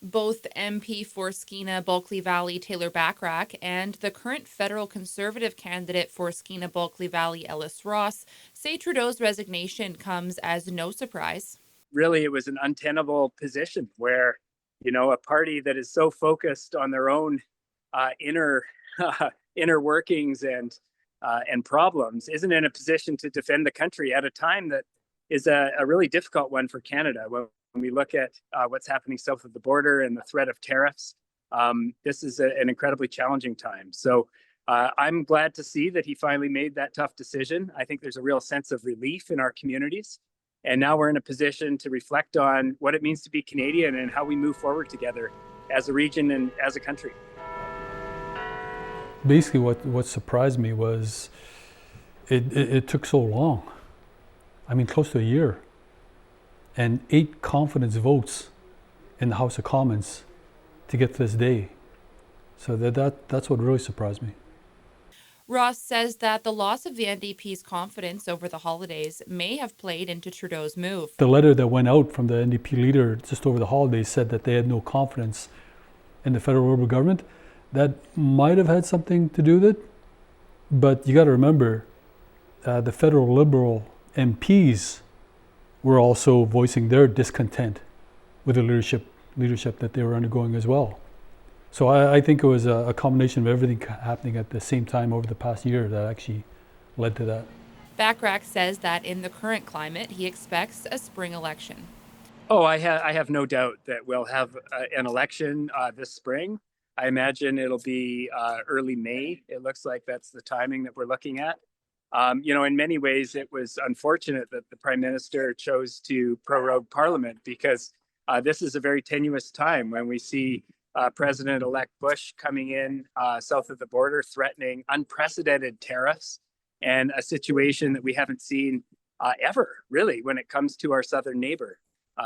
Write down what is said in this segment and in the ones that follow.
Both MP for Skeena Bulkley Valley Taylor Backrack and the current federal Conservative candidate for Skeena Bulkley Valley Ellis Ross say Trudeau's resignation comes as no surprise. Really, it was an untenable position where, a party that is so focused on their own inner inner workings and problems isn't in a position to defend the country at a time that is a really difficult one for Canada. When we look at what's happening south of the border and the threat of tariffs, this is an incredibly challenging time. So I'm glad to see that he finally made that tough decision. I think there's a real sense of relief in our communities. And now we're in a position to reflect on what it means to be Canadian and how we move forward together as a region and as a country. Basically, what surprised me was it took so long. I mean, close to a year. And 8 confidence votes in the House of Commons to get to this day. So that's what really surprised me. Ross says that the loss of the NDP's confidence over the holidays may have played into Trudeau's move. The letter that went out from the NDP leader just over the holidays said that they had no confidence in the federal Liberal government. That might have had something to do with it, but you got to remember, the federal Liberal MPs were also voicing their discontent with the leadership that they were undergoing as well. So I think it was a combination of everything happening at the same time over the past year that actually led to that. Backrack says that in the current climate, he expects a spring election. Oh, I have no doubt that we'll have an election this spring. I imagine it'll be early May. It looks like that's the timing that we're looking at. In many ways, it was unfortunate that the Prime Minister chose to prorogue Parliament because this is a very tenuous time when we see President-elect Bush coming in south of the border, threatening unprecedented tariffs and a situation that we haven't seen ever, really, when it comes to our southern neighbor.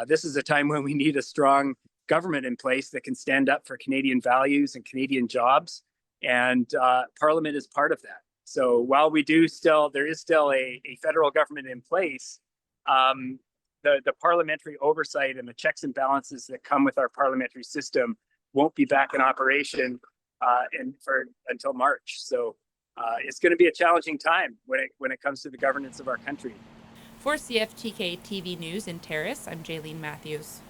This is a time when we need a strong government in place that can stand up for Canadian values and Canadian jobs, and Parliament is part of that. So while there is still a federal government in place, the parliamentary oversight and the checks and balances that come with our parliamentary system won't be back in operation until March. So it's going to be a challenging time when it comes to the governance of our country. For CFTK-TV News in Terrace, I'm Jaylene Matthews.